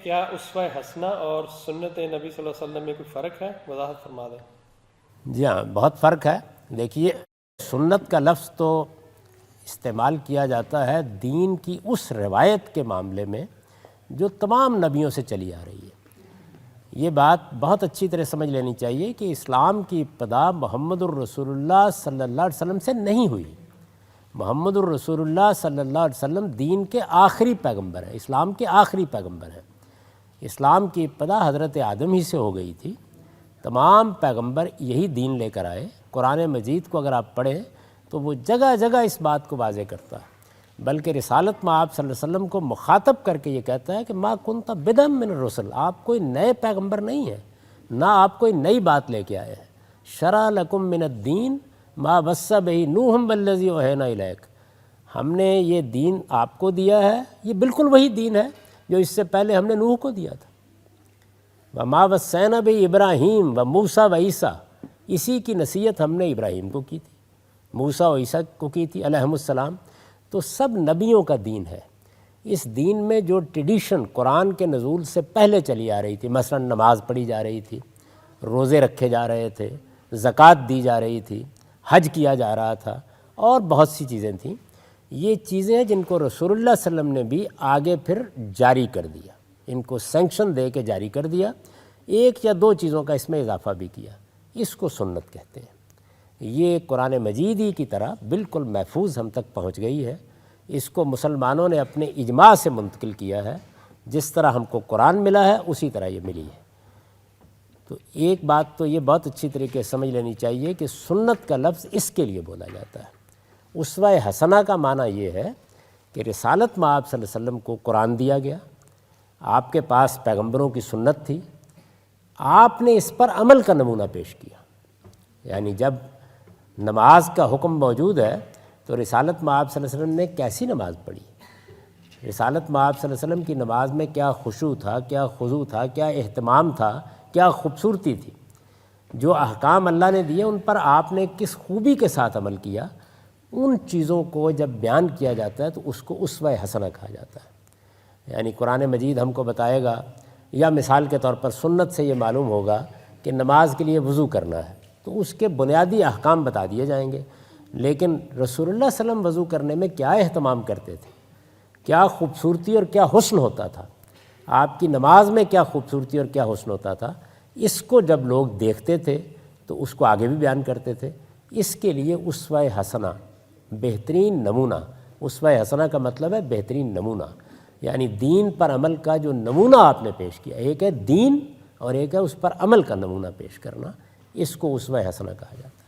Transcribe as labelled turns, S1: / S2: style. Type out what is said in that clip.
S1: کیا اسوہ حسنہ اور سنت نبی صلی اللہ علیہ وسلم میں کوئی فرق ہے؟ وضاحت فرما دیں۔
S2: جی ہاں، بہت فرق ہے۔ دیکھیے، سنت کا لفظ تو استعمال کیا جاتا ہے دین کی اس روایت کے معاملے میں جو تمام نبیوں سے چلی آ رہی ہے۔ یہ بات بہت اچھی طرح سمجھ لینی چاہیے کہ اسلام کی ابتدا محمد الرسول اللہ صلی اللہ علیہ وسلم سے نہیں ہوئی۔ محمد الرسول اللہ صلی اللہ علیہ وسلم دین کے آخری پیغمبر ہیں، اسلام کے آخری پیغمبر ہیں۔ اسلام کی ابتدا حضرت آدم ہی سے ہو گئی تھی۔ تمام پیغمبر یہی دین لے کر آئے۔ قرآن مجید کو اگر آپ پڑھیں تو وہ جگہ جگہ اس بات کو واضح کرتا ہے، بلکہ رسالت میں آپ صلی اللہ علیہ وسلم کو مخاطب کر کے یہ کہتا ہے کہ ما کنت بدعا من الرسل، آپ کوئی نئے پیغمبر نہیں ہیں، نہ آپ کوئی نئی بات لے کے آئے ہیں۔ شرع لکم من الدین ما وصی بہ نوح والذی اوحینا الیک، ہم نے یہ دین آپ کو دیا ہے، یہ بالکل وہی دین ہے جو اس سے پہلے ہم نے نوح کو دیا تھا۔ وما وصینا بہ ابراہیم و موسیٰ و عیسیٰ، اسی کی نصیحت ہم نے ابراہیم کو کی تھی، موسیٰ و عیسیٰ کو کی تھی علیہم السلام۔ تو سب نبیوں کا دین ہے۔ اس دین میں جو ٹریڈیشن قرآن کے نزول سے پہلے چلی آ رہی تھی، مثلا نماز پڑھی جا رہی تھی، روزے رکھے جا رہے تھے، زکوٰۃ دی جا رہی تھی، حج کیا جا رہا تھا، اور بہت سی چیزیں تھیں، یہ چیزیں جن کو رسول اللہ صلی اللہ علیہ وسلم نے بھی آگے پھر جاری کر دیا، ان کو سینکشن دے کے جاری کر دیا۔ ایک یا دو چیزوں کا اس میں اضافہ بھی کیا، اس کو سنت کہتے ہیں۔ یہ قرآن مجید ہی کی طرح بالکل محفوظ ہم تک پہنچ گئی ہے۔ اس کو مسلمانوں نے اپنے اجماع سے منتقل کیا ہے، جس طرح ہم کو قرآن ملا ہے اسی طرح یہ ملی ہے۔ تو ایک بات تو یہ بہت اچھی طریقے سے سمجھ لینی چاہیے کہ سنت کا لفظ اس کے لیے بولا جاتا ہے۔ اسوہ حسنہ کا معنی یہ ہے کہ رسالت میں آپ صلی اللہ علیہ وسلم کو قرآن دیا گیا، آپ کے پاس پیغمبروں کی سنت تھی، آپ نے اس پر عمل کا نمونہ پیش کیا۔ یعنی جب نماز کا حکم موجود ہے تو رسالت میں آپ صلی اللہ علیہ وسلم نے کیسی نماز پڑھی؟ رسالت میں آپ صلی اللہ علیہ وسلم کی نماز میں کیا خشوع تھا، کیا خضوع تھا، کیا اہتمام تھا، کیا خوبصورتی تھی؟ جو احکام اللہ نے دیے ان پر آپ نے کس خوبی کے ساتھ عمل کیا؟ ان چیزوں کو جب بیان کیا جاتا ہے تو اس کو اسوہ حسنہ کہا جاتا ہے۔ یعنی قرآن مجید ہم کو بتائے گا، یا مثال کے طور پر سنت سے یہ معلوم ہوگا کہ نماز کے لیے وضو کرنا ہے، تو اس کے بنیادی احکام بتا دیے جائیں گے، لیکن رسول اللہ صلی اللہ علیہ وسلم وضو کرنے میں کیا اہتمام کرتے تھے، کیا خوبصورتی اور کیا حسن ہوتا تھا، آپ کی نماز میں کیا خوبصورتی اور کیا حسن ہوتا تھا، اس کو جب لوگ دیکھتے تھے تو اس کو آگے بھی بیان کرتے تھے۔ اس کے لیے اسوہ حسنہ، بہترین نمونہ۔ اسوہ حسنہ کا مطلب ہے بہترین نمونہ، یعنی دین پر عمل کا جو نمونہ آپ نے پیش کیا، ایک ہے دین اور ایک ہے اس پر عمل کا نمونہ پیش کرنا، اس کو اسوہ حسنہ کہا جاتا ہے۔